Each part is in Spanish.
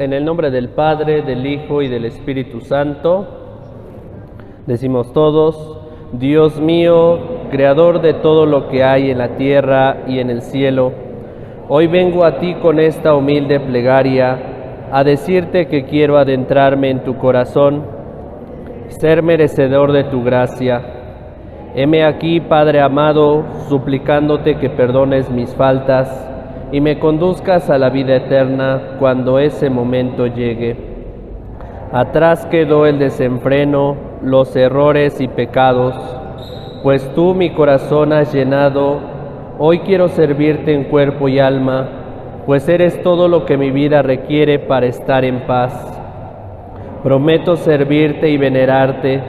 en el nombre del Padre, del Hijo y del Espíritu Santo. Decimos todos: Dios mío, creador de todo lo que hay en la tierra y en el cielo, hoy vengo a ti con esta humilde plegaria a decirte que quiero adentrarme en tu corazón, ser merecedor de tu gracia. Heme aquí, Padre amado, suplicándote que perdones mis faltas y me conduzcas a la vida eterna cuando ese momento llegue. Atrás quedó el desenfreno, los errores y pecados, pues tú mi corazón has llenado. Hoy quiero servirte en cuerpo y alma, pues eres todo lo que mi vida requiere para estar en paz. Prometo servirte y venerarte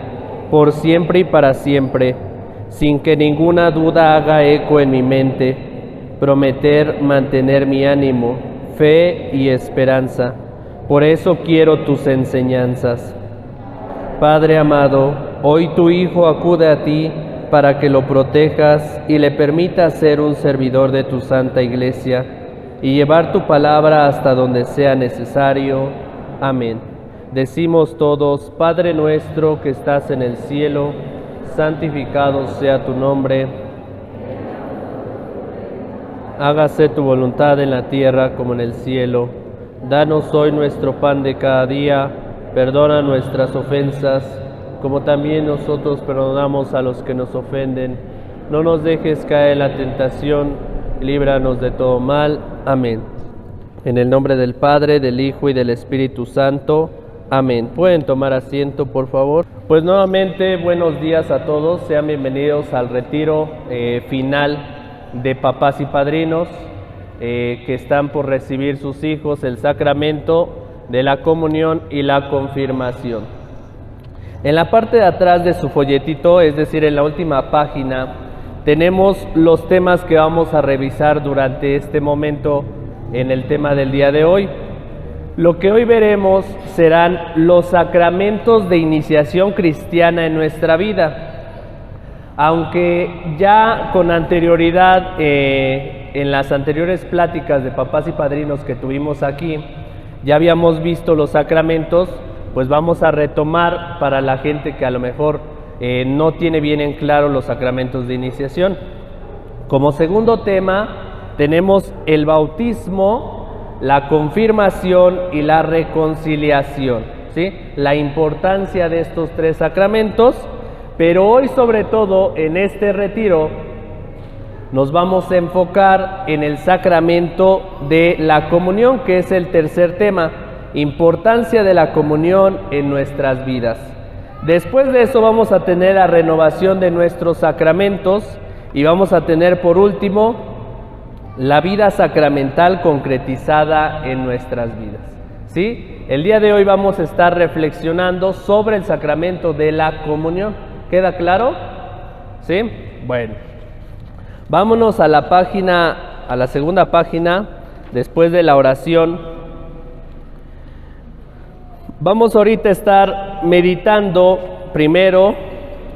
por siempre y para siempre, sin que ninguna duda haga eco en mi mente. Prometer mantener mi ánimo, fe y esperanza. Por eso quiero tus enseñanzas. Padre amado, hoy tu Hijo acude a ti para que lo protejas y le permitas ser un servidor de tu Santa Iglesia y llevar tu palabra hasta donde sea necesario. Amén. Decimos todos: Padre nuestro que estás en el cielo, santificado sea tu nombre. Hágase tu voluntad en la tierra como en el cielo. Danos hoy nuestro pan de cada día. Perdona nuestras ofensas, como también nosotros perdonamos a los que nos ofenden. No nos dejes caer en la tentación, líbranos de todo mal. Amén. En el nombre del Padre, del Hijo y del Espíritu Santo. Amén. ¿Pueden tomar asiento, por favor? Pues nuevamente, buenos días a todos. Sean bienvenidos al retiro final de papás y padrinos que están por recibir sus hijos el sacramento de la comunión y la confirmación. En la parte de atrás de su folletito, es decir, en la última página, tenemos los temas que vamos a revisar durante este momento en el tema del día de hoy. Lo que hoy veremos serán los sacramentos de iniciación cristiana en nuestra vida. Aunque ya con anterioridad, en las anteriores pláticas de papás y padrinos que tuvimos aquí, ya habíamos visto los sacramentos, pues vamos a retomar para la gente que a lo mejor no tiene bien en claro los sacramentos de iniciación. Como segundo tema tenemos el bautismo, la confirmación y la reconciliación, ¿sí? La importancia de estos tres sacramentos. Pero hoy, sobre todo en este retiro, nos vamos a enfocar en el sacramento de la comunión, que es el tercer tema: importancia de la comunión en nuestras vidas. Después de eso vamos a tener la renovación de nuestros sacramentos y vamos a tener por último la vida sacramental concretizada en nuestras vidas, ¿sí? El día de hoy vamos a estar reflexionando sobre el sacramento de la comunión. ¿Queda claro? ¿Sí? Bueno, vámonos a la página, a la segunda página, después de la oración. Vamos ahorita a estar meditando primero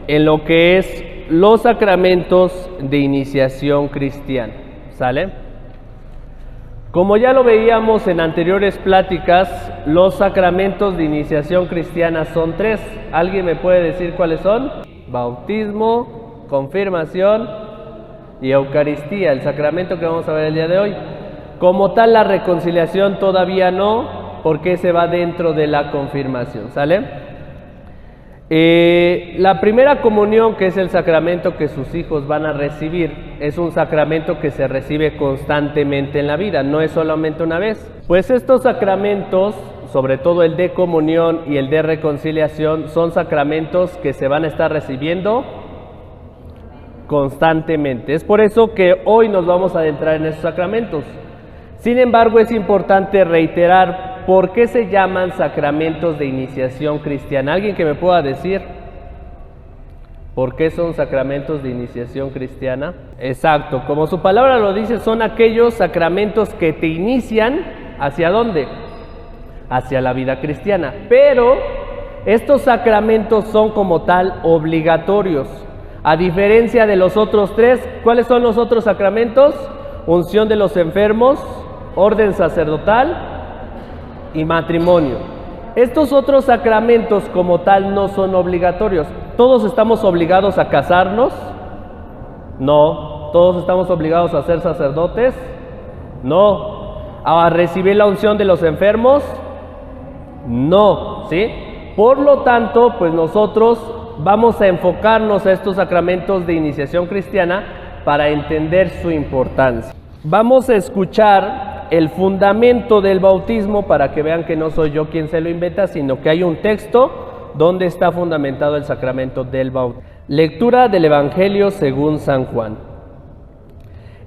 en lo que es los sacramentos de iniciación cristiana, ¿sale? Como ya lo veíamos en anteriores pláticas, los sacramentos de iniciación cristiana son tres. ¿Alguien me puede decir cuáles son? Bautismo, confirmación y Eucaristía, el sacramento que vamos a ver el día de hoy. Como tal, la reconciliación todavía no, porque se va dentro de la confirmación, ¿sale? La primera comunión, que es el sacramento que sus hijos van a recibir, es un sacramento que se recibe constantemente en la vida, no es solamente una vez. Pues estos sacramentos, sobre todo el de comunión y el de reconciliación, son sacramentos que se van a estar recibiendo constantemente. Es por eso que hoy nos vamos a adentrar en estos sacramentos. Sin embargo, es importante reiterar por qué se llaman sacramentos de iniciación cristiana. ¿Alguien que me pueda decir por qué son sacramentos de iniciación cristiana? Exacto, como su palabra lo dice, son aquellos sacramentos que te inician ¿hacia dónde? Hacia la vida cristiana. Pero estos sacramentos son como tal obligatorios. A diferencia de los otros tres, ¿cuáles son los otros sacramentos? Unción de los enfermos, orden sacerdotal y matrimonio. Estos otros sacramentos como tal no son obligatorios. ¿Todos estamos obligados a casarnos? No. ¿Todos estamos obligados a ser sacerdotes? No. ¿A recibir la unción de los enfermos? No, ¿sí? Por lo tanto, pues nosotros vamos a enfocarnos a estos sacramentos de iniciación cristiana para entender su importancia. Vamos a escuchar el fundamento del bautismo para que vean que no soy yo quien se lo inventa, sino que hay un texto donde está fundamentado el sacramento del bautismo. Lectura del Evangelio según San Juan.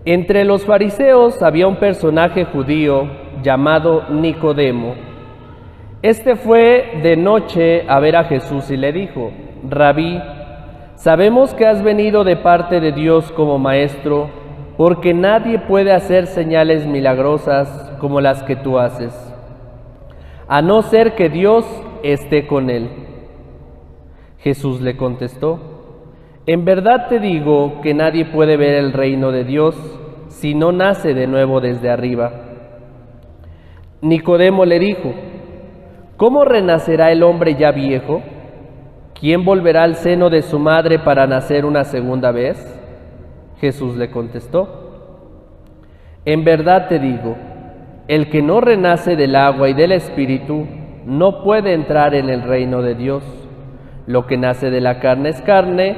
Entre los fariseos había un personaje judío llamado Nicodemo. Este fue de noche a ver a Jesús y le dijo: Rabí, sabemos que has venido de parte de Dios como maestro, porque nadie puede hacer señales milagrosas como las que tú haces, a no ser que Dios esté con él. Jesús le contestó: En verdad te digo que nadie puede ver el reino de Dios si no nace de nuevo desde arriba. Nicodemo le dijo: ¿Cómo renacerá el hombre ya viejo? ¿Quién volverá al seno de su madre para nacer una segunda vez? Jesús le contestó: En verdad te digo, el que no renace del agua y del Espíritu no puede entrar en el reino de Dios. Lo que nace de la carne es carne,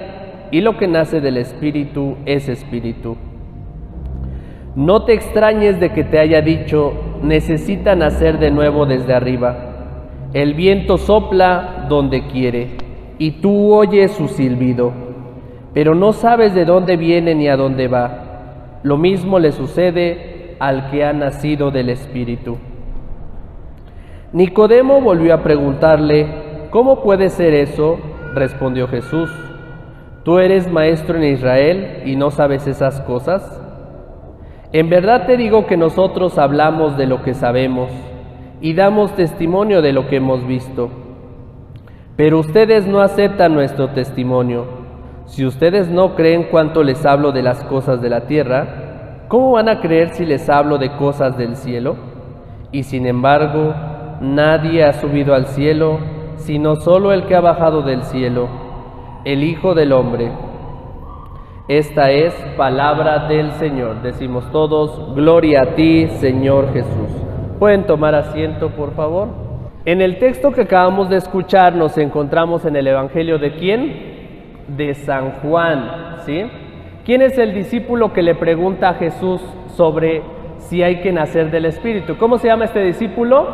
y lo que nace del Espíritu es espíritu. No te extrañes de que te haya dicho: necesita nacer de nuevo desde arriba. El viento sopla donde quiere, y tú oyes su silbido, pero no sabes de dónde viene ni a dónde va. Lo mismo le sucede al que ha nacido del Espíritu. Nicodemo volvió a preguntarle: ¿Cómo puede ser eso? Respondió Jesús: ¿Tú eres maestro en Israel y no sabes esas cosas? En verdad te digo que nosotros hablamos de lo que sabemos y damos testimonio de lo que hemos visto. Pero ustedes no aceptan nuestro testimonio. Si ustedes no creen cuanto les hablo de las cosas de la tierra, ¿cómo van a creer si les hablo de cosas del cielo? Y sin embargo, nadie ha subido al cielo, sino solo el que ha bajado del cielo, el Hijo del Hombre. Esta es palabra del Señor. Decimos todos: Gloria a ti, Señor Jesús. ¿Pueden tomar asiento, por favor? En el texto que acabamos de escuchar nos encontramos en el Evangelio ¿de quién? De San Juan, ¿sí? ¿Quién es el discípulo que le pregunta a Jesús sobre si hay que nacer del Espíritu? ¿Cómo se llama este discípulo?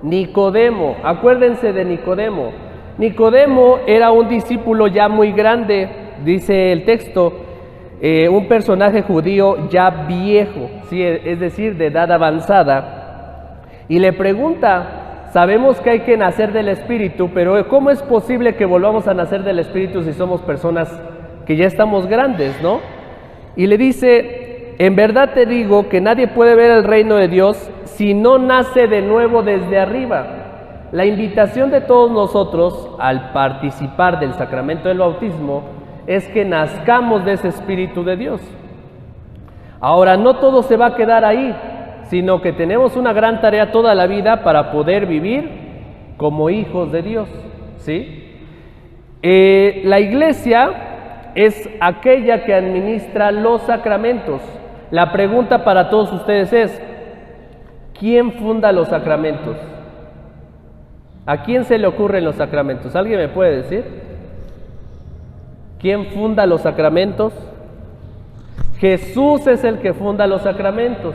Nicodemo. Acuérdense de Nicodemo. Nicodemo era un discípulo ya muy grande, dice el texto, un personaje judío ya viejo, ¿sí? Es decir, de edad avanzada, y le pregunta: sabemos que hay que nacer del Espíritu, pero ¿cómo es posible que volvamos a nacer del Espíritu si somos personas que ya estamos grandes, ¿no? Y le dice: en verdad te digo que nadie puede ver el reino de Dios si no nace de nuevo desde arriba. La invitación de todos nosotros al participar del sacramento del bautismo es que nazcamos de ese Espíritu de Dios. Ahora, no todo se va a quedar ahí, sino que tenemos una gran tarea toda la vida para poder vivir como hijos de Dios, ¿sí? La Iglesia es aquella que administra los sacramentos. La pregunta para todos ustedes es: ¿quién funda los sacramentos? ¿A quién se le ocurren los sacramentos? ¿Alguien me puede decir? ¿Quién funda los sacramentos? Jesús es el que funda los sacramentos.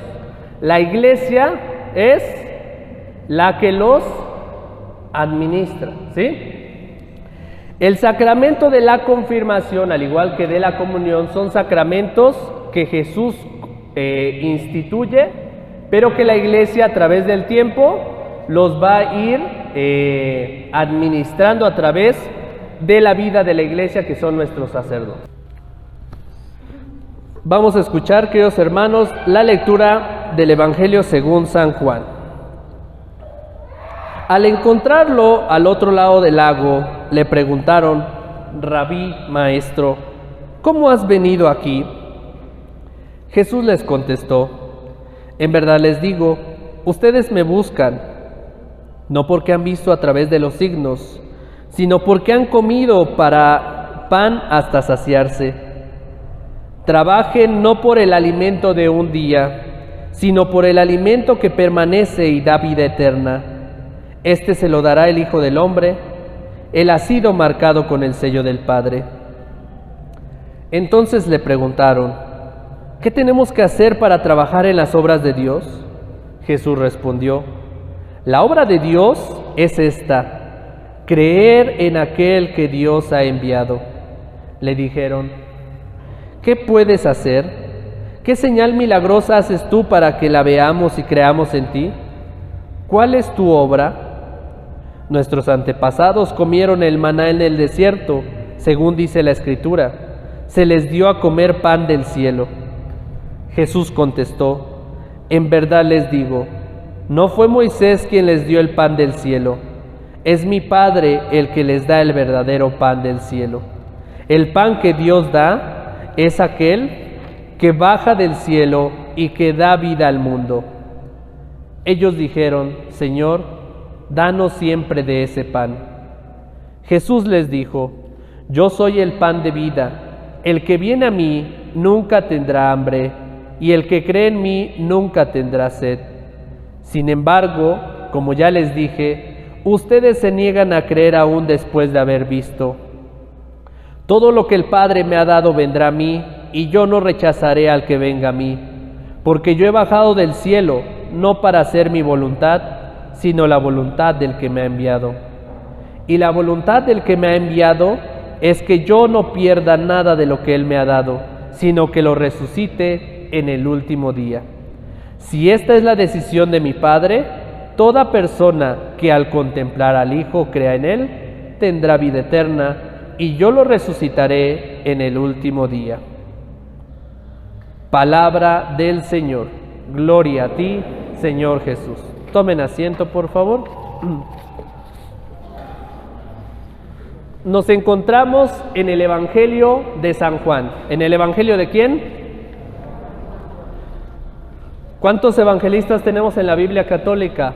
La Iglesia es la que los administra, ¿sí? El sacramento de la confirmación, al igual que de la comunión, son sacramentos que Jesús instituye, pero que la Iglesia a través del tiempo los va a ir administrando a través de la vida de la Iglesia, que son nuestros sacerdotes. Vamos a escuchar, queridos hermanos, la lectura del Evangelio según San Juan. Al encontrarlo al otro lado del lago, le preguntaron: Rabí, maestro, ¿cómo has venido aquí? Jesús les contestó: en verdad les digo ustedes me buscan, no porque han visto a través de los signos, sino porque han comido pan hasta saciarse. Trabajen no por el alimento de un día, sino por el alimento que permanece y da vida eterna. Este se lo dará el Hijo del Hombre. Él ha sido marcado con el sello del Padre. Entonces le preguntaron: ¿qué tenemos que hacer para trabajar en las obras de Dios? Jesús respondió: la obra de Dios es esta, creer en aquel que Dios ha enviado. Le dijeron: ¿qué puedes hacer? ¿Qué señal milagrosa haces tú para que la veamos y creamos en ti? ¿Cuál es tu obra? Nuestros antepasados comieron el maná en el desierto, según dice la Escritura. Se les dio a comer pan del cielo. Jesús contestó: en verdad les digo, no fue Moisés quien les dio el pan del cielo, es mi Padre el que les da el verdadero pan del cielo. El pan que Dios da es aquel que baja del cielo y que da vida al mundo. Ellos dijeron: Señor, danos siempre de ese pan. Jesús les dijo: yo soy el pan de vida, el que viene a mí nunca tendrá hambre, y el que cree en mí nunca tendrá sed. Sin embargo, como ya les dije, ustedes se niegan a creer aún después de haber visto. Todo lo que el Padre me ha dado vendrá a mí, y yo no rechazaré al que venga a mí, porque yo he bajado del cielo, no para hacer mi voluntad, sino la voluntad del que me ha enviado. Y la voluntad del que me ha enviado es que yo no pierda nada de lo que Él me ha dado, sino que lo resucite en el último día. Si esta es la decisión de mi Padre, toda persona que al contemplar al Hijo crea en Él, tendrá vida eterna, y yo lo resucitaré en el último día. Palabra del Señor. Gloria a ti, Señor Jesús. Tomen asiento, por favor. Nos encontramos en el Evangelio de San Juan. ¿En el Evangelio de quién? ¿Cuántos evangelistas tenemos en la Biblia católica?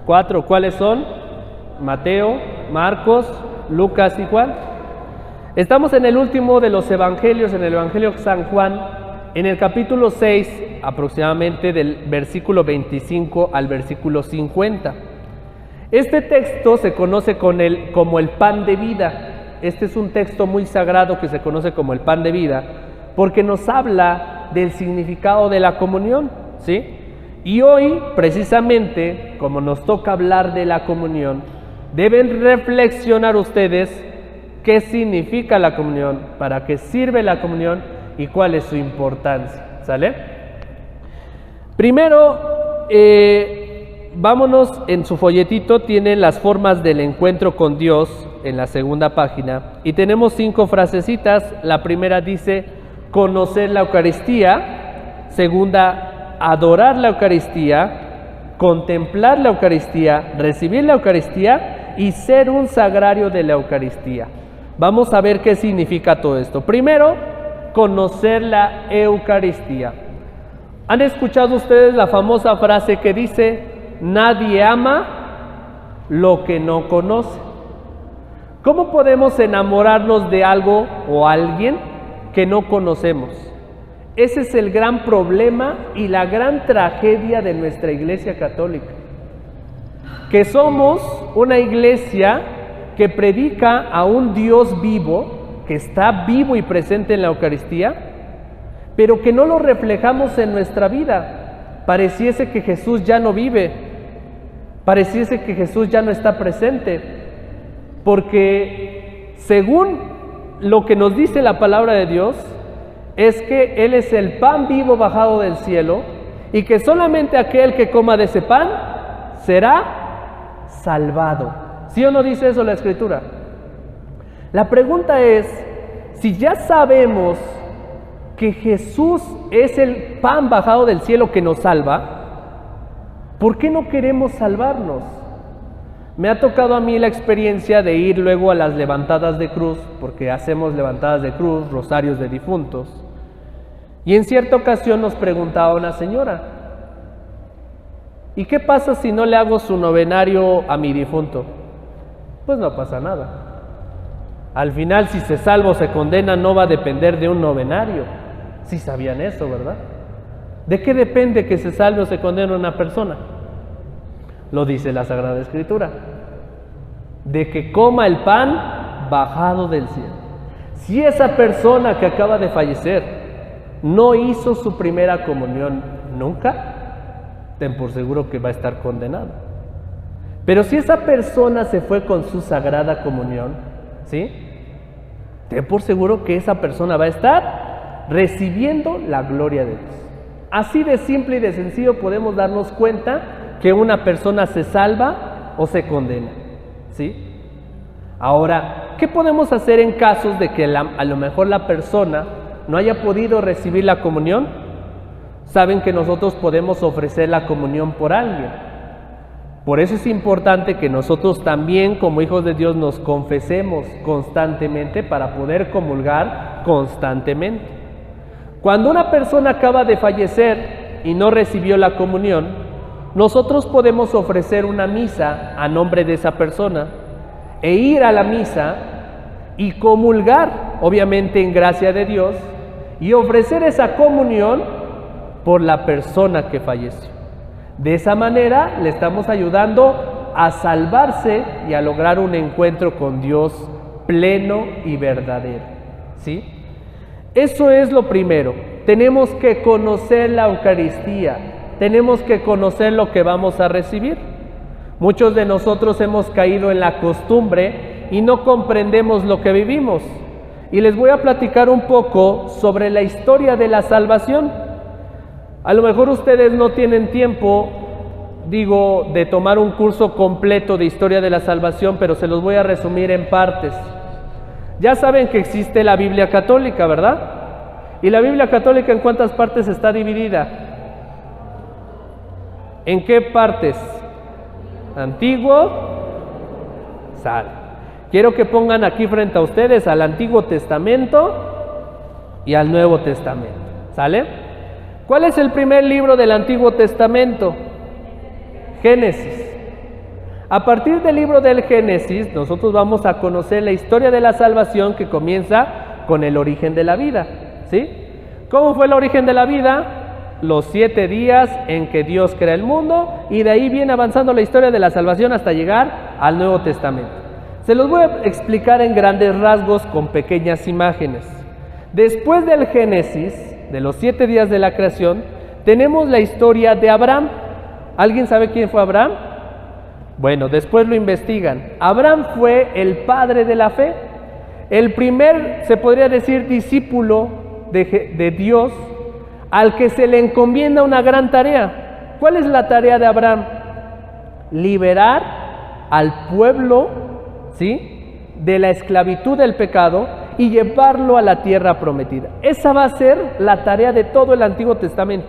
4. ¿Cuáles son? Mateo, Marcos, Lucas y Juan. Estamos en el último de los evangelios, en el Evangelio de San Juan, en el capítulo 6, aproximadamente del versículo 25 al versículo 50. Este texto se conoce como el pan de vida. Este es un texto muy sagrado que se conoce como el pan de vida, porque nos habla del significado de la comunión, ¿sí? Y hoy, precisamente, como nos toca hablar de la comunión, deben reflexionar ustedes qué significa la comunión, para qué sirve la comunión y cuál es su importancia, ¿sale? Primero, vámonos, en su folletito tiene las formas del encuentro con Dios en la segunda página, y tenemos 5 frasecitas. La primera dice: conocer la Eucaristía. Segunda, adorar la Eucaristía. Contemplar la Eucaristía, recibir la Eucaristía y ser un sagrario de la Eucaristía. Vamos a ver qué significa todo esto. Primero, conocer la Eucaristía. ¿Han escuchado ustedes la famosa frase que dice: nadie ama lo que no conoce? ¿Cómo podemos enamorarnos de algo o alguien que no conocemos? Ese es el gran problema y la gran tragedia de nuestra Iglesia Católica, que somos una iglesia que predica a un Dios vivo, que está vivo y presente en la Eucaristía, pero que no lo reflejamos en nuestra vida. Pareciese que Jesús ya no vive, pareciese que Jesús ya no está presente, porque según lo que nos dice la palabra de Dios, es que Él es el pan vivo bajado del cielo, y que solamente aquel que coma de ese pan será salvado. ¿Sí o no dice eso la Escritura? La pregunta es, si ya sabemos que Jesús es el pan bajado del cielo que nos salva, ¿por qué no queremos salvarnos? Me ha tocado a mí la experiencia de ir luego a las levantadas de cruz, porque hacemos levantadas de cruz, rosarios de difuntos, y en cierta ocasión nos preguntaba una señora: ¿Y qué pasa si no le hago su novenario a mi difunto? Pues no pasa nada. Al final, si se salva o se condena, no va a depender de un novenario. Sí sabían eso, ¿verdad? ¿De qué depende que se salve o se condene una persona? Lo dice la Sagrada Escritura. De que coma el pan bajado del cielo. Si esa persona que acaba de fallecer no hizo su primera comunión nunca, ten por seguro que va a estar condenado. Pero si esa persona se fue con su sagrada comunión, ¿sí? Ten por seguro que esa persona va a estar recibiendo la gloria de Dios. Así de simple y de sencillo podemos darnos cuenta que una persona se salva o se condena, ¿sí? Ahora, ¿qué podemos hacer en casos de que a lo mejor la persona no haya podido recibir la comunión? Saben que nosotros podemos ofrecer la comunión por alguien. Por eso es importante que nosotros también, como hijos de Dios, nos confesemos constantemente para poder comulgar constantemente. Cuando una persona acaba de fallecer y no recibió la comunión, nosotros podemos ofrecer una misa a nombre de esa persona e ir a la misa y comulgar, obviamente en gracia de Dios, y ofrecer esa comunión por la persona que falleció. De esa manera le estamos ayudando a salvarse y a lograr un encuentro con Dios pleno y verdadero, ¿sí? Eso es lo primero. Tenemos que conocer la Eucaristía, tenemos que conocer lo que vamos a recibir. Muchos de nosotros hemos caído en la costumbre y no comprendemos lo que vivimos. Y les voy a platicar un poco sobre la historia de la salvación. A lo mejor ustedes no tienen tiempo, de tomar un curso completo de historia de la salvación, pero se los voy a resumir en partes. Ya saben que existe la Biblia católica, ¿verdad? ¿Y la Biblia católica en cuántas partes está dividida? ¿En qué partes? Antiguo, sale. Quiero que pongan aquí frente a ustedes al Antiguo Testamento y al Nuevo Testamento, ¿sale? ¿Cuál es el primer libro del Antiguo Testamento? Génesis. A partir del libro del Génesis, nosotros vamos a conocer la historia de la salvación que comienza con el origen de la vida, ¿sí? ¿Cómo fue el origen de la vida? Los 7 días en que Dios crea el mundo, y de ahí viene avanzando la historia de la salvación hasta llegar al Nuevo Testamento. Se los voy a explicar en grandes rasgos con pequeñas imágenes. Después del Génesis, de los 7 días de la creación, tenemos la historia de Abraham. ¿Alguien sabe quién fue Abraham? Bueno, después lo investigan. Abraham fue el padre de la fe, el primer, se podría decir, discípulo de Dios, al que se le encomienda una gran tarea. ¿Cuál es la tarea de Abraham? Liberar al pueblo, ¿sí?, de la esclavitud del pecado y llevarlo a la tierra prometida. Esa va a ser la tarea de todo el Antiguo Testamento,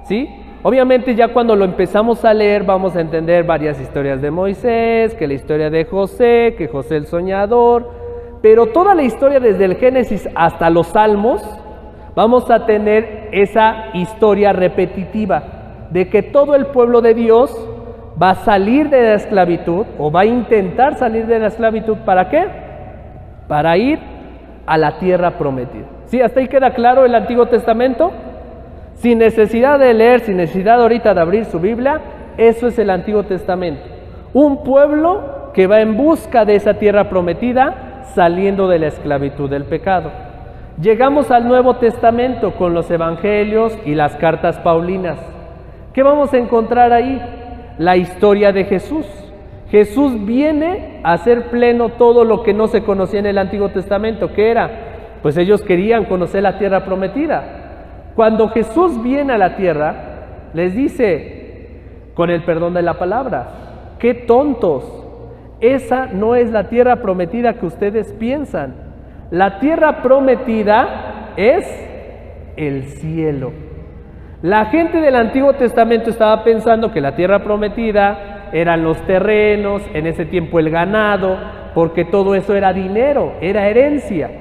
¿sí? Obviamente ya cuando lo empezamos a leer vamos a entender varias historias de Moisés, que la historia de José, que José el soñador, pero toda la historia desde el Génesis hasta los Salmos, vamos a tener esa historia repetitiva de que todo el pueblo de Dios va a salir de la esclavitud o va a intentar salir de la esclavitud. ¿Para qué? Para ir a la tierra prometida. ¿Sí? ¿Hasta ahí queda claro el Antiguo Testamento? Sin necesidad de leer, sin necesidad ahorita de abrir su Biblia, eso es el Antiguo Testamento. Un pueblo que va en busca de esa tierra prometida saliendo de la esclavitud del pecado. Llegamos al Nuevo Testamento con los Evangelios y las cartas paulinas. ¿Qué vamos a encontrar ahí? La historia de Jesús. Jesús viene a hacer pleno todo lo que no se conocía en el Antiguo Testamento. ¿Qué era? Pues ellos querían conocer la tierra prometida. Cuando Jesús viene a la tierra, les dice, con el perdón de la palabra, ¡qué tontos! Esa no es la tierra prometida que ustedes piensan. La tierra prometida es el cielo. La gente del Antiguo Testamento estaba pensando que la tierra prometida eran los terrenos, en ese tiempo el ganado, porque todo eso era dinero, era herencia.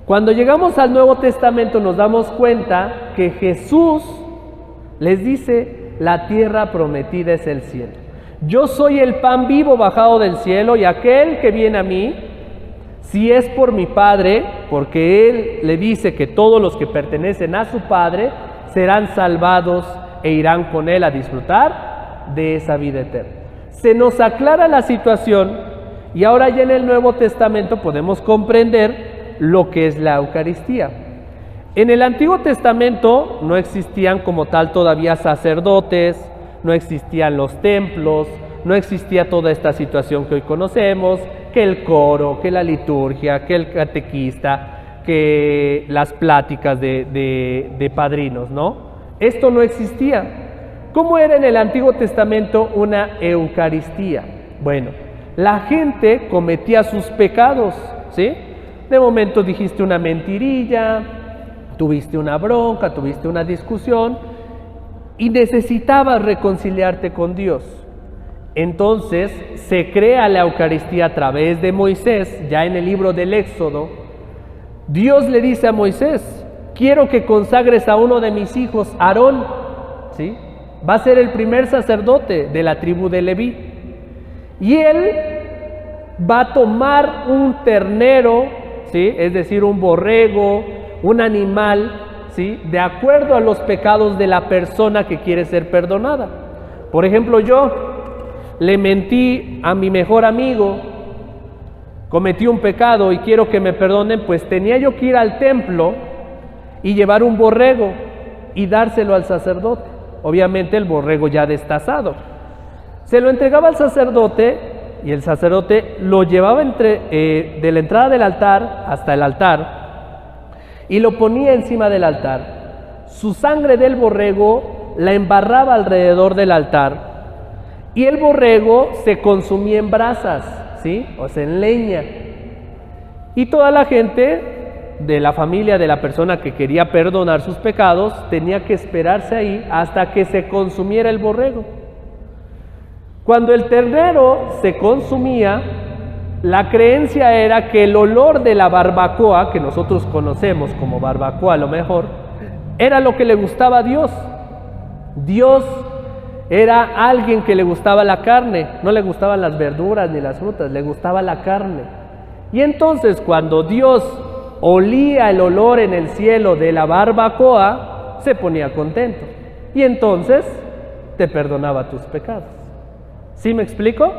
Cuando llegamos al Nuevo Testamento nos damos cuenta que Jesús les dice, la tierra prometida es el cielo. Yo soy el pan vivo bajado del cielo, y aquel que viene a mí, si es por mi Padre, porque Él le dice que todos los que pertenecen a su Padre serán salvados e irán con Él a disfrutar de esa vida eterna. Se nos aclara la situación y ahora ya en el Nuevo Testamento podemos comprender lo que es la Eucaristía. En el Antiguo Testamento no existían como tal todavía sacerdotes, no existían los templos, no existía toda esta situación que hoy conocemos, que el coro, que la liturgia, que el catequista, que las pláticas de padrinos, ¿no? Esto no existía. ¿Cómo era en el Antiguo Testamento una Eucaristía? Bueno, la gente cometía sus pecados, ¿sí? De momento dijiste una mentirilla, tuviste una bronca, tuviste una discusión y necesitabas reconciliarte con Dios. Entonces se crea la Eucaristía a través de Moisés, ya en el libro del Éxodo. Dios le dice a Moisés: quiero que consagres a uno de mis hijos, Aarón, ¿sí? Va a ser el primer sacerdote de la tribu de Leví. Y él va a tomar un ternero, ¿sí? Es decir, un borrego, un animal, ¿sí? De acuerdo a los pecados de la persona que quiere ser perdonada. Por ejemplo, yo le mentí a mi mejor amigo, cometí un pecado y quiero que me perdonen, pues tenía yo que ir al templo y llevar un borrego y dárselo al sacerdote. Obviamente el borrego ya destazado. Se lo entregaba al sacerdote y el sacerdote lo llevaba de la entrada del altar hasta el altar y lo ponía encima del altar. Su sangre del borrego la embarraba alrededor del altar y el borrego se consumía en brasas, ¿sí? O sea, en leña. Y toda la gente de la familia de la persona que quería perdonar sus pecados tenía que esperarse ahí hasta que se consumiera el borrego. Cuando el ternero se consumía, la creencia era que el olor de la barbacoa, que nosotros conocemos como barbacoa a lo mejor, era lo que le gustaba a Dios. Dios era alguien que le gustaba la carne, no le gustaban las verduras ni las frutas, le gustaba la carne. Y entonces cuando Dios olía el olor en el cielo de la barbacoa, se ponía contento. Y entonces te perdonaba tus pecados. ¿Sí me explico?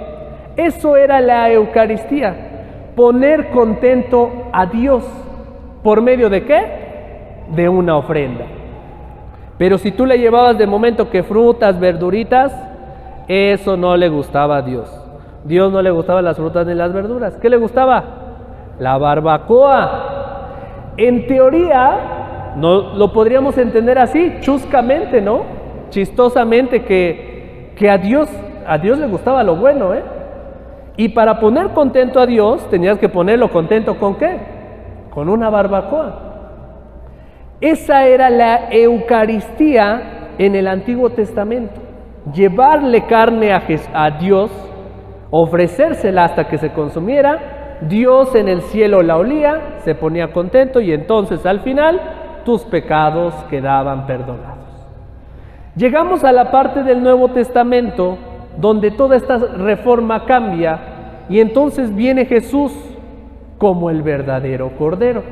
Eso era la Eucaristía, poner contento a Dios. ¿Por medio de qué? De una ofrenda. Pero si tú le llevabas de momento que frutas, verduritas, eso no le gustaba a Dios. Dios no le gustaban las frutas ni las verduras. ¿Qué le gustaba? La barbacoa. En teoría, no lo podríamos entender así, chuscamente, ¿no? Chistosamente, que a Dios le gustaba lo bueno, ¿eh? Y para poner contento a Dios, tenías que ponerlo contento ¿con qué? Con una barbacoa. Esa era la Eucaristía en el Antiguo Testamento. Llevarle carne a Dios, ofrecérsela hasta que se consumiera. Dios en el cielo la olía, se ponía contento y entonces al final tus pecados quedaban perdonados. Llegamos a la parte del Nuevo Testamento donde toda esta reforma cambia y entonces viene Jesús como el verdadero Cordero.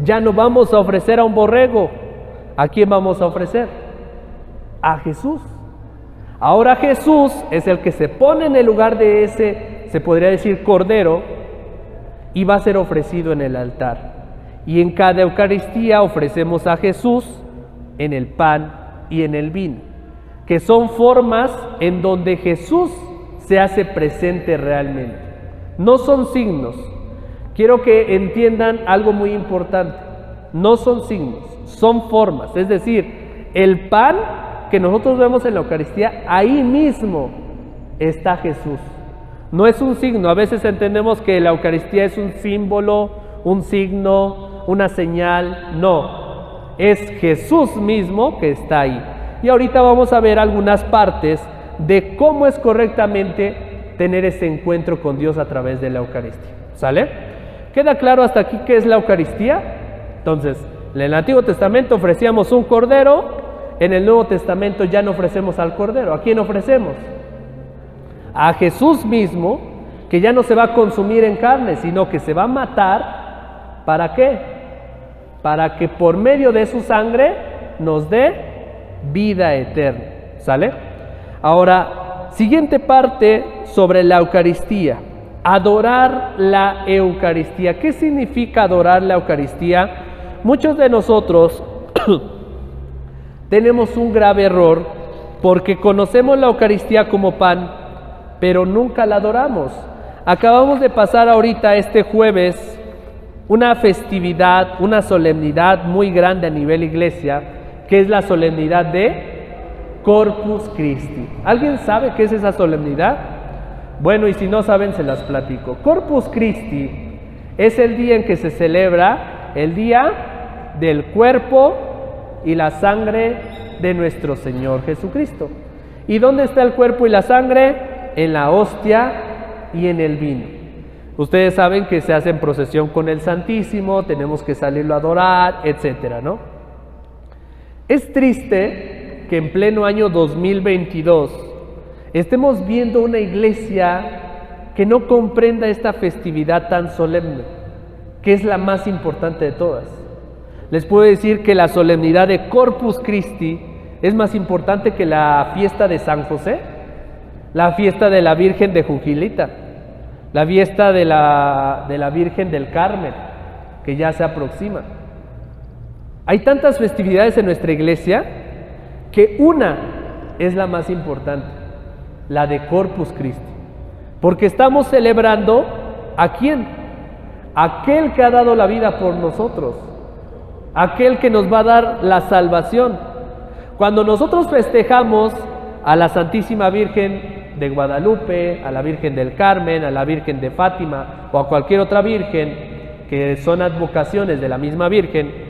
Ya no vamos a ofrecer a un borrego. ¿A quién vamos a ofrecer? A Jesús. Ahora Jesús es el que se pone en el lugar de ese, se podría decir, Cordero, y va a ser ofrecido en el altar. Y en cada Eucaristía ofrecemos a Jesús en el pan y en el vino, que son formas en donde Jesús se hace presente realmente. No son signos. Quiero que entiendan algo muy importante. No son signos, son formas. Es decir, el pan que nosotros vemos en la Eucaristía, ahí mismo está Jesús. No es un signo. A veces entendemos que la Eucaristía es un símbolo, un signo, una señal. No, es Jesús mismo que está ahí. Y ahorita vamos a ver algunas partes de cómo es correctamente tener ese encuentro con Dios a través de la Eucaristía. ¿Sale? ¿Queda claro hasta aquí qué es la Eucaristía? Entonces, en el Antiguo Testamento ofrecíamos un cordero en el Nuevo Testamento ya no ofrecemos al Cordero. ¿A quién ofrecemos? A Jesús mismo, que ya no se va a consumir en carne, sino que se va a matar. ¿Para qué? Para que por medio de su sangre nos dé vida eterna. ¿Sale? Ahora, siguiente parte sobre la Eucaristía. Adorar la Eucaristía. ¿Qué significa adorar la Eucaristía? Muchos de nosotros tenemos un grave error porque conocemos la Eucaristía como pan, pero nunca la adoramos. Acabamos de pasar ahorita este jueves una festividad, una solemnidad muy grande a nivel iglesia, que es la solemnidad de Corpus Christi. ¿Alguien sabe qué es esa solemnidad? Bueno, y si no saben, se las platico. Corpus Christi es el día en que se celebra el día del cuerpo y la sangre de nuestro Señor Jesucristo. ¿Y dónde está el cuerpo y la sangre? En la hostia y en el vino. Ustedes saben que se hace en procesión con el Santísimo, tenemos que salirlo a adorar, etcétera, ¿no? Es triste que en pleno año 2022 estemos viendo una iglesia que no comprenda esta festividad tan solemne, que es la más importante de todas. Les puedo decir que la solemnidad de Corpus Christi es más importante que la fiesta de San José, la fiesta de la Virgen de Jujilita, la fiesta de la Virgen del Carmen, que ya se aproxima. Hay tantas festividades en nuestra iglesia que una es la más importante, la de Corpus Christi, porque estamos celebrando ¿a quién? Aquel que ha dado la vida por nosotros, aquel que nos va a dar la salvación. Cuando nosotros festejamos a la Santísima Virgen de Guadalupe, a la Virgen del Carmen, a la Virgen de Fátima o a cualquier otra virgen que son advocaciones de la misma Virgen,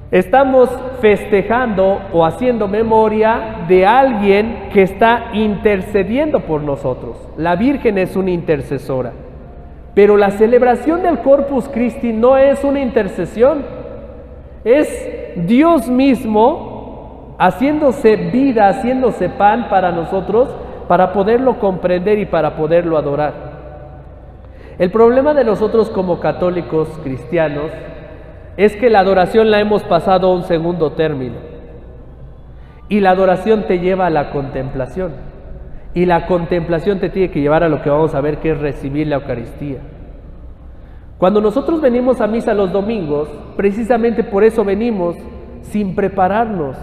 estamos festejando o haciendo memoria de alguien que está intercediendo por nosotros. La Virgen es una intercesora, pero la celebración del Corpus Christi no es una intercesión, es Dios mismo haciéndose vida, haciéndose pan para nosotros, para poderlo comprender y para poderlo adorar. El problema de nosotros como católicos cristianos es que la adoración la hemos pasado a un segundo término, y la adoración te lleva a la contemplación, y la contemplación te tiene que llevar a lo que vamos a ver, que es recibir la Eucaristía. Cuando nosotros venimos a misa los domingos, precisamente por eso venimos sin prepararnos.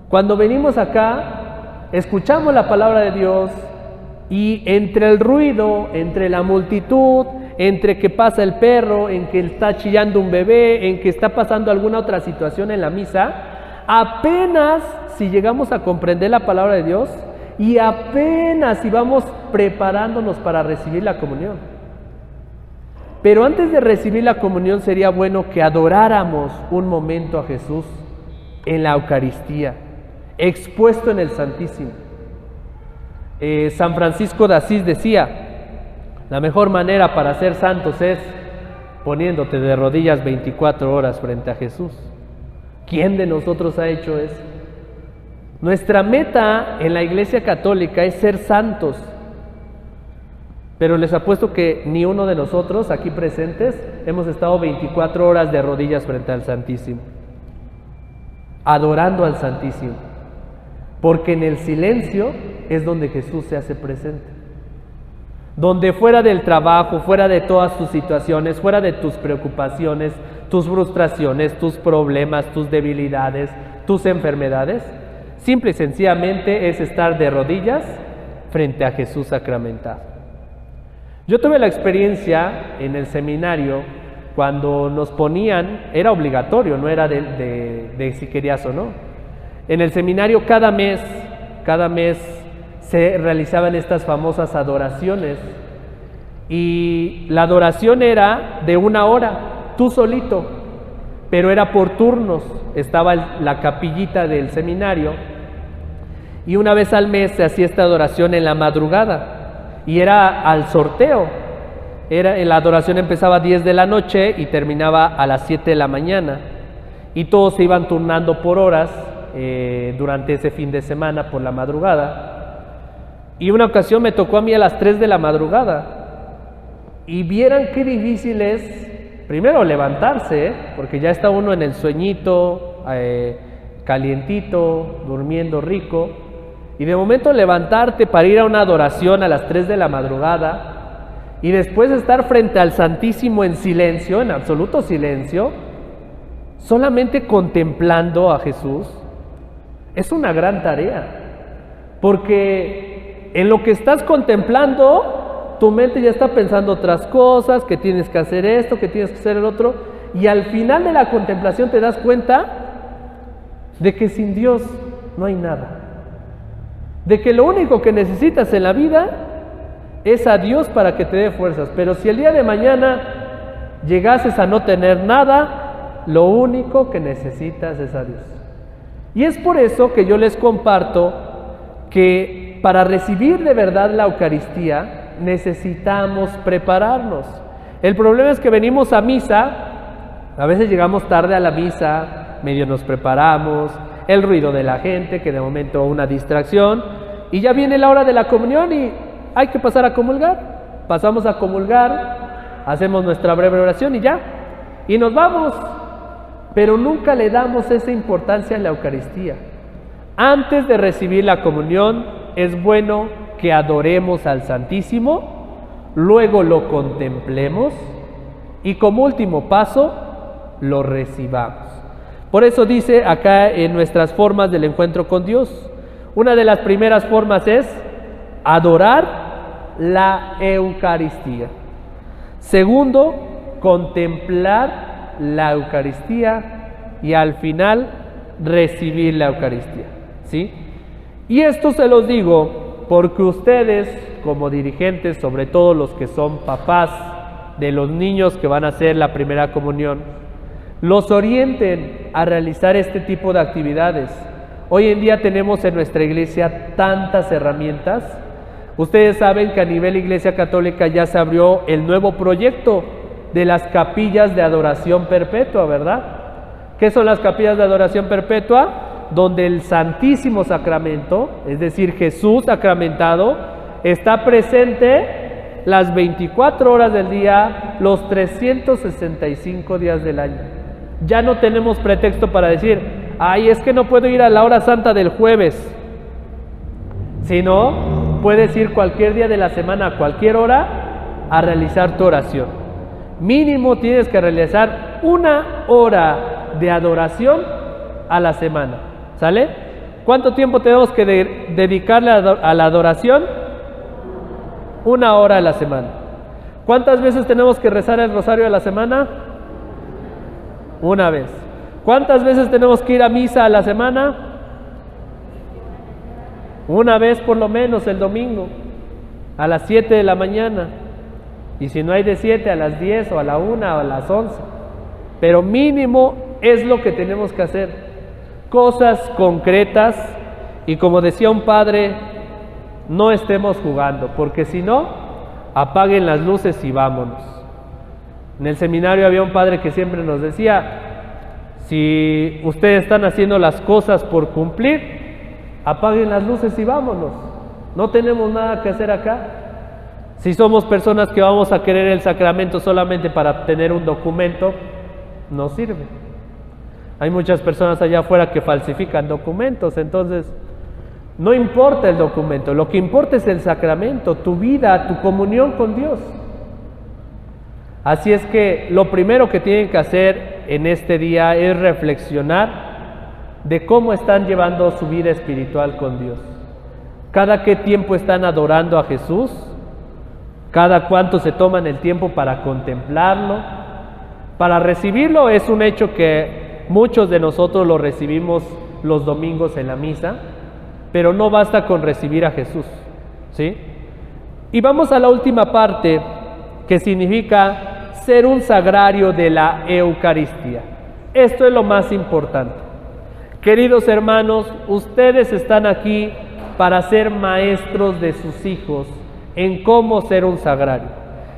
Cuando venimos acá, escuchamos la palabra de Dios, y entre el ruido, entre la multitud, entre que pasa el perro, en que está chillando un bebé, en que está pasando alguna otra situación en la misa, apenas si llegamos a comprender la palabra de Dios, y apenas si vamos preparándonos para recibir la comunión. Pero antes de recibir la comunión sería bueno que adoráramos un momento a Jesús en la Eucaristía, expuesto en el Santísimo. San Francisco de Asís decía: la mejor manera para ser santos es poniéndote de rodillas 24 horas frente a Jesús. ¿Quién de nosotros ha hecho eso? Nuestra meta en la Iglesia Católica es ser santos, pero les apuesto que ni uno de nosotros aquí presentes hemos estado 24 horas de rodillas frente al Santísimo, adorando al Santísimo, porque en el silencio es donde Jesús se hace presente, donde fuera del trabajo, fuera de todas tus situaciones, fuera de tus preocupaciones, tus frustraciones, tus problemas, tus debilidades, tus enfermedades, simple y sencillamente es estar de rodillas frente a Jesús sacramentado. Yo tuve la experiencia en el seminario cuando nos ponían, era obligatorio, no era de si querías o no. En el seminario cada mes se realizaban estas famosas adoraciones, y la adoración era de 1 hora, tú solito, pero era por turnos. Estaba la capillita del seminario, y una vez al mes se hacía esta adoración en la madrugada, y era al sorteo. La adoración empezaba a 10 de la noche y terminaba a las 7 de la mañana, y todos se iban turnando por horas, durante ese fin de semana por la madrugada. Y una ocasión me tocó a mí a las 3 de la madrugada. Y vieran qué difícil es, primero levantarse, porque ya está uno en el sueñito, calientito, durmiendo rico. Y de momento levantarte para ir a una adoración a las 3 de la madrugada. Y después estar frente al Santísimo en silencio, en absoluto silencio, solamente contemplando a Jesús, es una gran tarea. Porque en lo que estás contemplando, tu mente ya está pensando otras cosas, que tienes que hacer esto, que tienes que hacer el otro, y al final de la contemplación te das cuenta de que sin Dios no hay nada. De que lo único que necesitas en la vida es a Dios para que te dé fuerzas. Pero si el día de mañana llegases a no tener nada, lo único que necesitas es a Dios. Y es por eso que yo les comparto que para recibir de verdad la Eucaristía necesitamos prepararnos. El problema es que venimos a misa, a veces llegamos tarde a la misa, medio nos preparamos, el ruido de la gente, que de momento una distracción, y ya viene la hora de la comunión y hay que pasar a comulgar. Pasamos a comulgar, hacemos nuestra breve oración y ya, y nos vamos. Pero nunca le damos esa importancia a la Eucaristía. Antes de recibir la comunión, es bueno que adoremos al Santísimo, luego lo contemplemos y como último paso, lo recibamos. Por eso dice acá en nuestras formas del encuentro con Dios, una de las primeras formas es adorar la Eucaristía. Segundo, contemplar la Eucaristía y al final recibir la Eucaristía, ¿sí? Y esto se los digo porque ustedes como dirigentes, sobre todo los que son papás de los niños que van a hacer la primera comunión, los orienten a realizar este tipo de actividades. Hoy en día tenemos en nuestra iglesia tantas herramientas. Ustedes saben que a nivel Iglesia Católica ya se abrió el nuevo proyecto de las capillas de adoración perpetua, ¿verdad? ¿Qué son las capillas de adoración perpetua? Donde el Santísimo Sacramento, es decir, Jesús sacramentado, está presente las 24 horas del día, los 365 días del año. Ya no tenemos pretexto para decir, ay, es que no puedo ir a la hora santa del jueves. Sino, puedes ir cualquier día de la semana, a cualquier hora, a realizar tu oración. Mínimo tienes que realizar 1 hora de adoración a la semana, ¿sale? ¿Cuánto tiempo tenemos que dedicarle a la adoración? 1 hora a la semana. ¿Cuántas veces tenemos que rezar el rosario a la semana? 1 vez. ¿Cuántas veces tenemos que ir a misa a la semana? 1 vez por lo menos el domingo, a las 7 de la mañana. Y si no hay de 7, a las 10 o a la 1 o a las 11. Pero mínimo es lo que tenemos que hacer. Cosas concretas y como decía un padre, no estemos jugando, porque si no, apaguen las luces y vámonos. En el seminario había un padre que siempre nos decía, si ustedes están haciendo las cosas por cumplir, apaguen las luces y vámonos. No tenemos nada que hacer acá. Si somos personas que vamos a querer el sacramento solamente para obtener un documento, no sirve. Hay muchas personas allá afuera que falsifican documentos, entonces no importa el documento, lo que importa es el sacramento, tu vida, tu comunión con Dios. Así es que lo primero que tienen que hacer en este día es reflexionar de cómo están llevando su vida espiritual con Dios. Cada qué tiempo están adorando a Jesús, cada cuánto se toman el tiempo para contemplarlo, para recibirlo. Es un hecho que muchos de nosotros lo recibimos los domingos en la misa, pero no basta con recibir a Jesús, ¿sí? Y vamos a la última parte, que significa ser un sagrario de la Eucaristía. Esto es lo más importante. Queridos hermanos, ustedes están aquí para ser maestros de sus hijos en cómo ser un sagrario.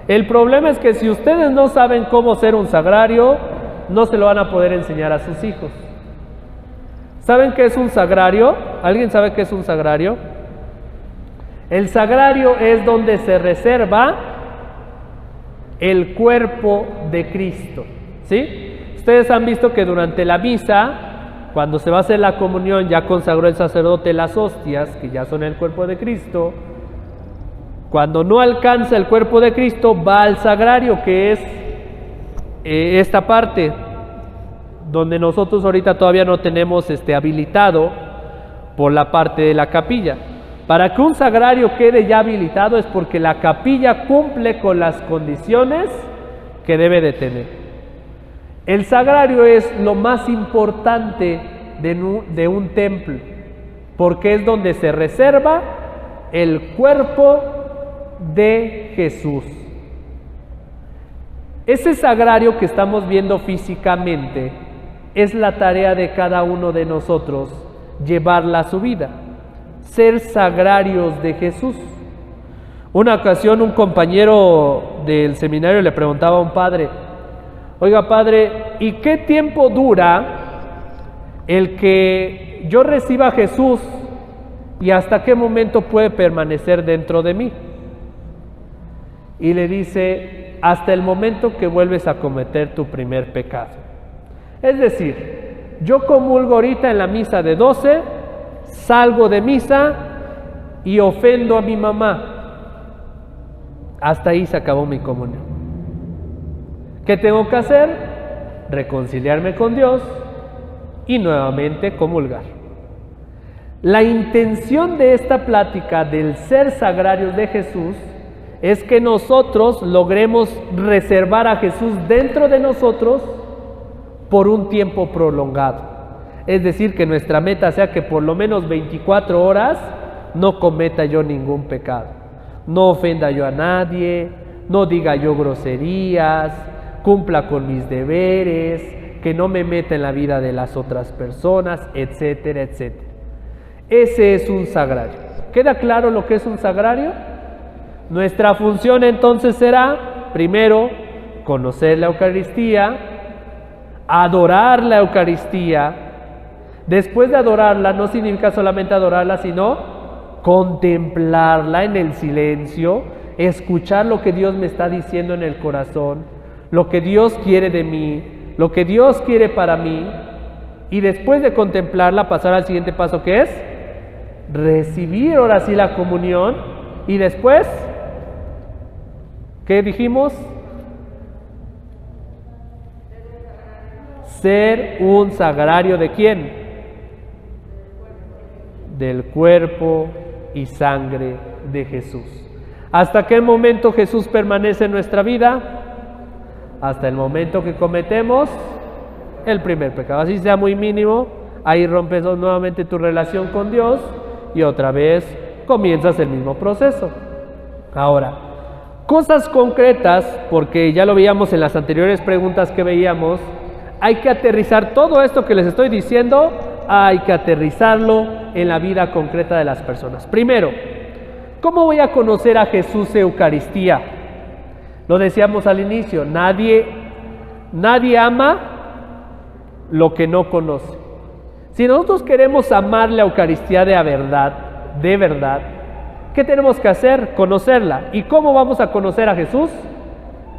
El problema es que si ustedes no saben cómo ser un sagrario, no se lo van a poder enseñar a sus hijos. ¿Saben qué es un sagrario? ¿Alguien sabe qué es un sagrario? El sagrario es donde se reserva el cuerpo de Cristo, ¿sí? Ustedes han visto que durante la misa, cuando se va a hacer la comunión, ya consagró el sacerdote las hostias, que ya son el cuerpo de Cristo. Cuando no alcanza el cuerpo de Cristo, va al sagrario, que es esta parte, donde nosotros ahorita todavía no tenemos habilitado por la parte de la capilla. Para que un sagrario quede ya habilitado es porque la capilla cumple con las condiciones que debe de tener. El sagrario es lo más importante de un templo, porque es donde se reserva el cuerpo de Jesús. Ese sagrario que estamos viendo físicamente es la tarea de cada uno de nosotros, llevarla a su vida, ser sagrarios de Jesús. Una ocasión un compañero del seminario le preguntaba a un padre: oiga, padre, ¿y qué tiempo dura el que yo reciba a Jesús y hasta qué momento puede permanecer dentro de mí? Y le dice: hasta el momento que vuelves a cometer tu primer pecado. Es decir, yo comulgo ahorita en la misa de 12, salgo de misa y ofendo a mi mamá. Hasta ahí se acabó mi comunión. ¿Qué tengo que hacer? Reconciliarme con Dios y nuevamente comulgar. La intención de esta plática del ser sagrarios de Jesús es que nosotros logremos reservar a Jesús dentro de nosotros por un tiempo prolongado. Es decir, que nuestra meta sea que por lo menos 24 horas no cometa yo ningún pecado, no ofenda yo a nadie, no diga yo groserías, cumpla con mis deberes, que no me meta en la vida de las otras personas, etcétera, etcétera. Ese es un sagrario. ¿Queda claro lo que es un sagrario? Nuestra función entonces será, primero, conocer la Eucaristía, adorar la Eucaristía. Después de adorarla, no significa solamente adorarla, sino contemplarla en el silencio, escuchar lo que Dios me está diciendo en el corazón, lo que Dios quiere de mí, lo que Dios quiere para mí, y después de contemplarla pasar al siguiente paso, que es recibir ahora sí la comunión, y después, ¿qué dijimos? Ser un sagrario ¿de quién? Del cuerpo y sangre de Jesús. ¿Hasta qué momento Jesús permanece en nuestra vida? Hasta el momento que cometemos el primer pecado. Así sea muy mínimo, ahí rompes nuevamente tu relación con Dios y otra vez comienzas el mismo proceso. Ahora, cosas concretas, porque ya lo veíamos en las anteriores preguntas que veíamos, hay que aterrizar todo esto que les estoy diciendo, hay que aterrizarlo en la vida concreta de las personas. Primero, ¿cómo voy a conocer a Jesús en Eucaristía? Lo decíamos al inicio, nadie ama lo que no conoce. Si nosotros queremos amar la Eucaristía de verdad, ¿qué tenemos que hacer? Conocerla. ¿Y cómo vamos a conocer a Jesús?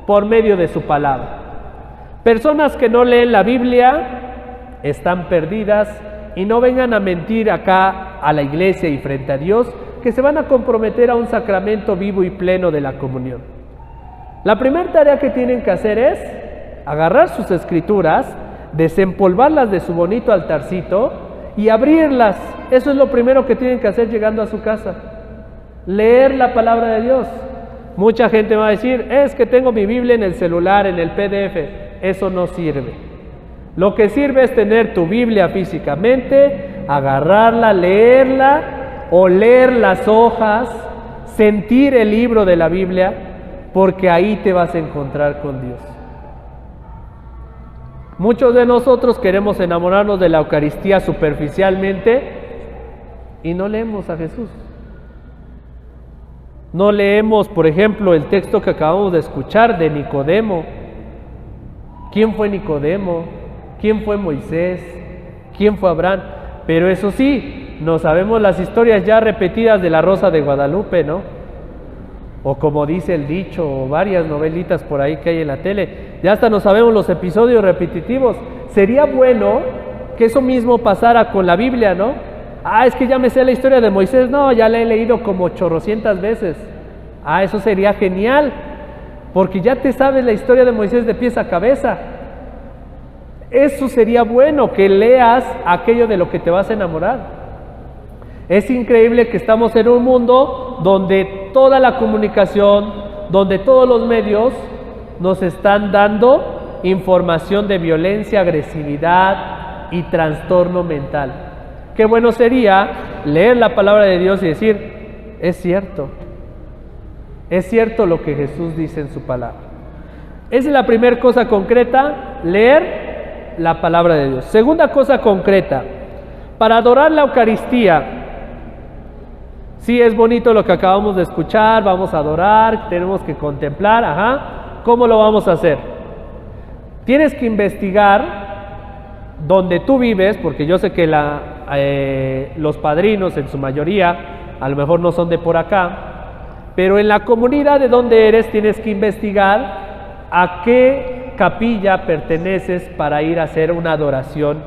Por medio de su palabra. Personas que no leen la Biblia están perdidas, y no vengan a mentir acá a la iglesia y frente a Dios que se van a comprometer a un sacramento vivo y pleno de la comunión. La primera tarea que tienen que hacer es agarrar sus escrituras, desempolvarlas de su bonito altarcito y abrirlas. Eso es lo primero que tienen que hacer llegando a su casa. Leer la palabra de Dios. Mucha gente va a decir, es que tengo mi Biblia en el celular, en el PDF. Eso no sirve. Lo que sirve es tener tu Biblia físicamente, agarrarla, leerla, oler las hojas, sentir el libro de la Biblia, porque ahí te vas a encontrar con Dios. Muchos de nosotros queremos enamorarnos de la Eucaristía superficialmente y no leemos a Jesús. No leemos, por ejemplo, el texto que acabamos de escuchar de Nicodemo. ¿Quién fue Nicodemo? ¿Quién fue Moisés? ¿Quién fue Abraham? Pero eso sí, no sabemos las historias ya repetidas de la Rosa de Guadalupe, ¿no? O como dice el dicho, o varias novelitas por ahí que hay en la tele, ya hasta no sabemos los episodios repetitivos. Sería bueno que eso mismo pasara con la Biblia, ¿no? Es que ya me sé la historia de Moisés. No, ya la he leído como 800 veces. Eso sería genial, porque ya te sabes la historia de Moisés de pies a cabeza. Eso sería bueno, que leas aquello de lo que te vas a enamorar. Es increíble que estamos en un mundo donde toda la comunicación, donde todos los medios nos están dando información de violencia, agresividad y trastorno mental. Qué bueno sería leer la palabra de Dios y decir, es cierto lo que Jesús dice en su palabra. Esa es la primera cosa concreta, leer la palabra de Dios. Segunda cosa concreta, para adorar la Eucaristía. Sí, es bonito lo que acabamos de escuchar, vamos a adorar, tenemos que contemplar, ¿cómo lo vamos a hacer? Tienes que investigar donde tú vives, porque yo sé que los padrinos en su mayoría a lo mejor no son de por acá, pero en la comunidad de donde eres tienes que investigar a qué capilla perteneces para ir a hacer una adoración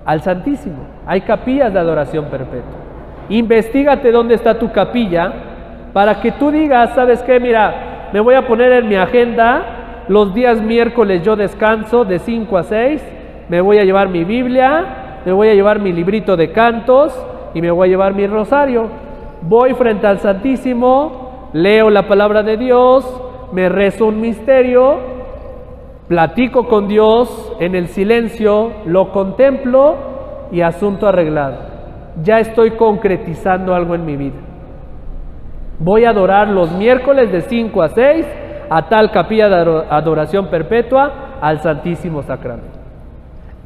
al Santísimo. Hay capillas de adoración perpetua. Investígate dónde está tu capilla para que tú digas, ¿sabes qué? Mira, me voy a poner en mi agenda, los días miércoles yo descanso de 5 a 6, me voy a llevar mi Biblia, me voy a llevar mi librito de cantos y me voy a llevar mi rosario. Voy frente al Santísimo, leo la palabra de Dios, me rezo un misterio, platico con Dios en el silencio, lo contemplo y asunto arreglado. Ya estoy concretizando algo en mi vida. Voy a adorar los miércoles de 5 a 6 a tal capilla de adoración perpetua al Santísimo Sacramento.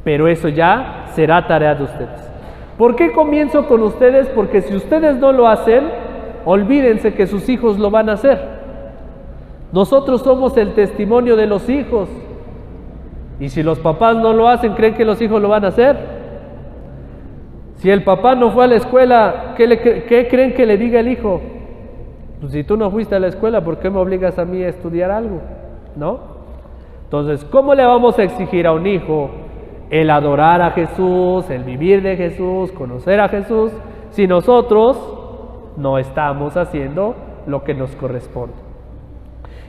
Pero eso ya será tarea de ustedes. ¿Por qué comienzo con ustedes? Porque si ustedes no lo hacen, olvídense que sus hijos lo van a hacer. Nosotros somos el testimonio de los hijos. Y si los papás no lo hacen, ¿creen que los hijos lo van a hacer? Si el papá no fue a la escuela, ¿qué creen que le diga el hijo? Pues si tú no fuiste a la escuela, ¿por qué me obligas a mí a estudiar algo? ¿No? Entonces, ¿cómo le vamos a exigir a un hijo el adorar a Jesús, el vivir de Jesús, conocer a Jesús, si nosotros no estamos haciendo lo que nos corresponde?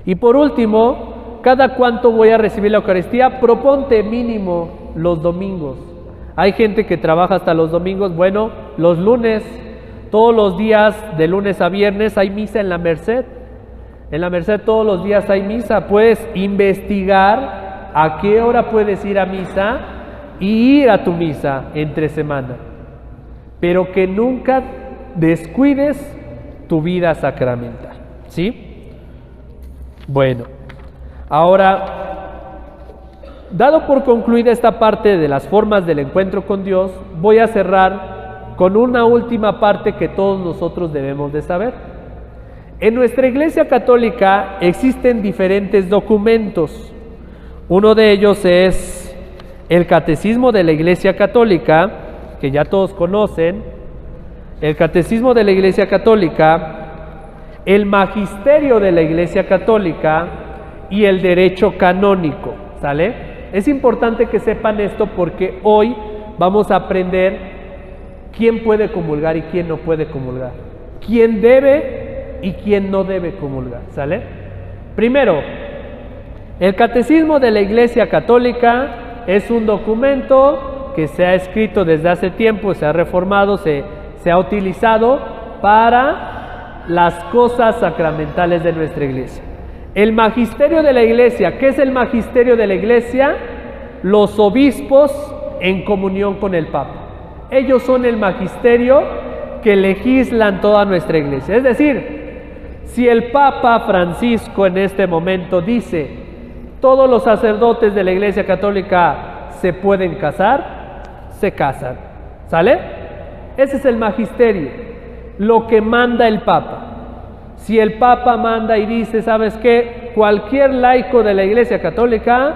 Y por último, ¿cada cuánto voy a recibir la Eucaristía? Proponte mínimo los domingos. Hay gente que trabaja hasta los domingos. Bueno, los lunes, todos los días de lunes a viernes hay misa en la Merced. En la Merced todos los días hay misa. Puedes investigar a qué hora puedes ir a misa y ir a tu misa entre semana. Pero que nunca descuides tu vida sacramental. ¿Sí? Bueno, ahora, dado por concluida esta parte de las formas del encuentro con Dios, voy a cerrar con una última parte que todos nosotros debemos de saber. En nuestra Iglesia Católica existen diferentes documentos. Uno de ellos es el Catecismo de la Iglesia Católica, que ya todos conocen, el Catecismo de la Iglesia Católica, el Magisterio de la Iglesia Católica y el Derecho Canónico, ¿sale? Es importante que sepan esto porque hoy vamos a aprender quién puede comulgar y quién no puede comulgar, quién debe y quién no debe comulgar, ¿sale? Primero, el Catecismo de la Iglesia Católica es un documento que se ha escrito desde hace tiempo, se ha reformado, se ha utilizado para las cosas sacramentales de nuestra Iglesia. El Magisterio de la Iglesia, ¿qué es el Magisterio de la Iglesia? Los obispos en comunión con el Papa. Ellos son el magisterio que legislan toda nuestra Iglesia. Es decir, si el Papa Francisco en este momento dice, todos los sacerdotes de la Iglesia Católica se pueden casar, se casan. ¿Sale? Ese es el magisterio, lo que manda el Papa. Si el Papa manda y dice, ¿sabes qué? Cualquier laico de la Iglesia Católica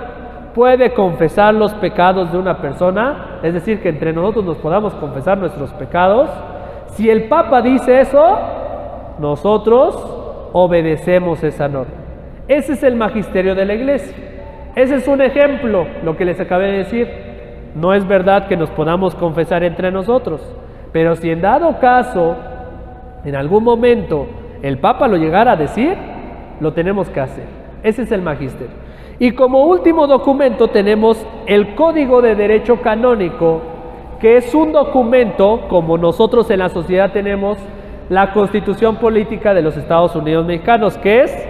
puede confesar los pecados de una persona, es decir, que entre nosotros nos podamos confesar nuestros pecados. Si el Papa dice eso, nosotros obedecemos esa norma. Ese es el magisterio de la Iglesia. Ese es un ejemplo, lo que les acabé de decir. No es verdad que nos podamos confesar entre nosotros, pero si en dado caso, en algún momento, el Papa lo llegara a decir, lo tenemos que hacer. Ese es el magisterio. Y como último documento tenemos el Código de Derecho Canónico, que es un documento, como nosotros en la sociedad tenemos la Constitución Política de los Estados Unidos Mexicanos, que es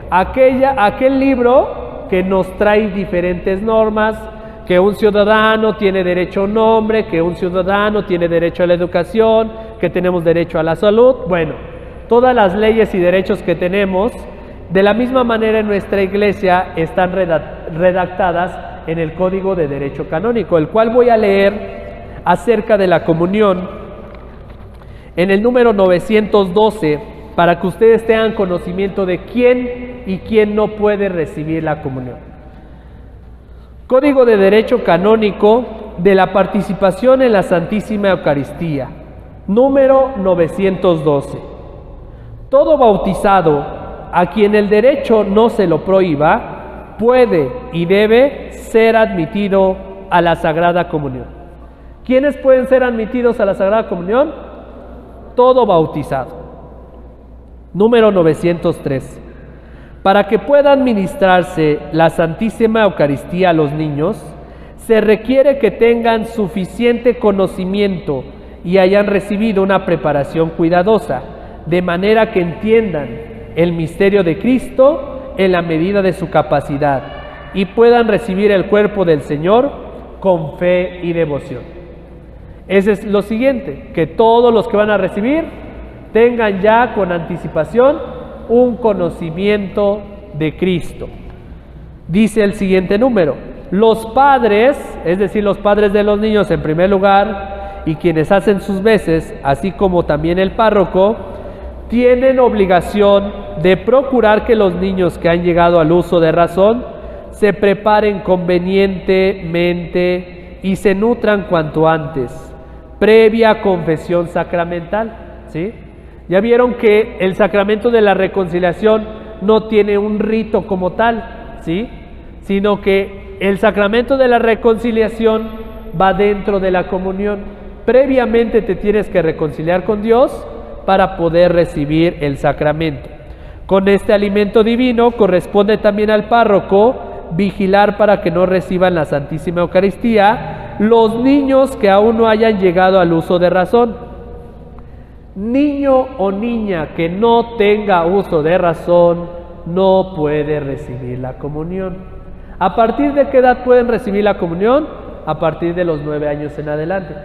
aquel libro que nos trae diferentes normas, que un ciudadano tiene derecho a un nombre, que un ciudadano tiene derecho a la educación, que tenemos derecho a la salud. Bueno, todas las leyes y derechos que tenemos, de la misma manera en nuestra iglesia están redactadas en el Código de Derecho Canónico, el cual voy a leer acerca de la comunión en el número 912, para que ustedes tengan conocimiento de quién y quién no puede recibir la comunión. Código de Derecho Canónico de la participación en la Santísima Eucaristía, número 912. Todo bautizado, a quien el derecho no se lo prohíba, puede y debe ser admitido a la Sagrada Comunión. ¿Quiénes pueden ser admitidos a la Sagrada Comunión? Todo bautizado. Número 913. Para que pueda administrarse la Santísima Eucaristía a los niños, se requiere que tengan suficiente conocimiento y hayan recibido una preparación cuidadosa, de manera que entiendan el misterio de Cristo en la medida de su capacidad y puedan recibir el cuerpo del Señor con fe y devoción. Ese es lo siguiente, que todos los que van a recibir tengan ya con anticipación un conocimiento de Cristo. Dice el siguiente número: los padres, es decir, los padres de los niños en primer lugar, y quienes hacen sus veces, así como también el párroco, tienen obligación de procurar que los niños que han llegado al uso de razón se preparen convenientemente y se nutran cuanto antes, previa confesión sacramental, ¿sí? Ya vieron que el sacramento de la reconciliación no tiene un rito como tal, ¿sí? Sino que el sacramento de la reconciliación va dentro de la comunión. Previamente te tienes que reconciliar con Dios para poder recibir el sacramento. Con este alimento divino corresponde también al párroco vigilar para que no reciban la Santísima Eucaristía los niños que aún no hayan llegado al uso de razón. Niño o niña que no tenga uso de razón no puede recibir la comunión. ¿A partir de qué edad pueden recibir la comunión? A partir de los 9 años en adelante.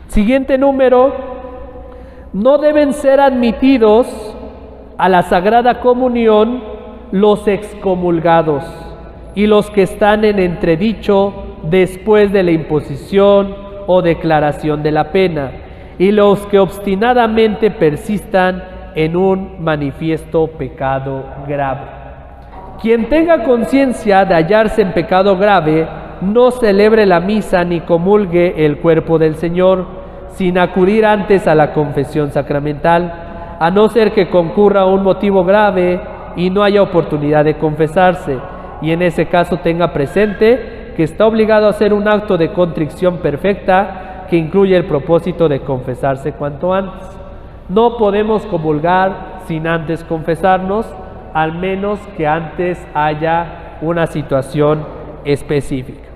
Siguiente número: no deben ser admitidos a la Sagrada Comunión los excomulgados y los que están en entredicho después de la imposición o declaración de la pena, y los que obstinadamente persistan en un manifiesto pecado grave. Quien tenga conciencia de hallarse en pecado grave, no celebre la misa ni comulgue el cuerpo del Señor, sin acudir antes a la confesión sacramental, a no ser que concurra un motivo grave y no haya oportunidad de confesarse, y en ese caso tenga presente que está obligado a hacer un acto de contrición perfecta que incluye el propósito de confesarse cuanto antes. No podemos comulgar sin antes confesarnos, al menos que antes haya una situación específica.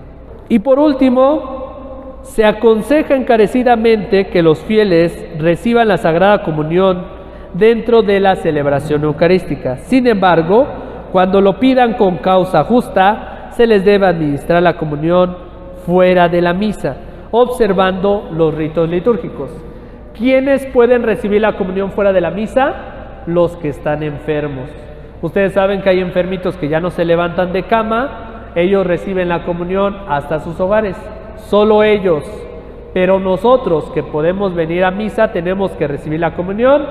Y por último, se aconseja encarecidamente que los fieles reciban la Sagrada Comunión dentro de la celebración eucarística. Sin embargo, cuando lo pidan con causa justa, se les debe administrar la comunión fuera de la misa, observando los ritos litúrgicos. ¿Quiénes pueden recibir la comunión fuera de la misa? Los que están enfermos. Ustedes saben que hay enfermitos que ya no se levantan de cama, ellos reciben la comunión hasta sus hogares, solo ellos. Pero nosotros que podemos venir a misa tenemos que recibir la comunión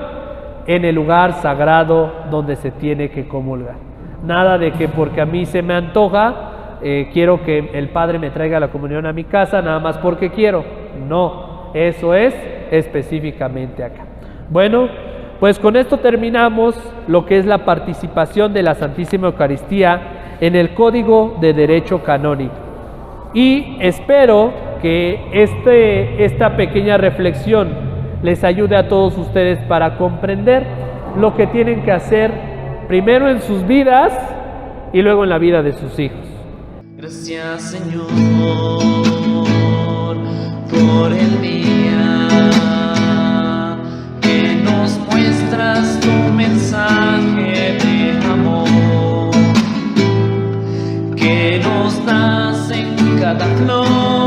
en el lugar sagrado donde se tiene que comulgar. Nada de que porque a mí se me antoja quiero que el Padre me traiga la comunión a mi casa nada más porque quiero. No, eso es específicamente acá. Bueno, pues con esto terminamos lo que es la participación de la Santísima Eucaristía en el Código de Derecho Canónico. Y espero que esta pequeña reflexión les ayude a todos ustedes para comprender lo que tienen que hacer primero en sus vidas y luego en la vida de sus hijos. Gracias, Señor, por el día que nos muestras tu mensaje de amor, que nos das en cada flor.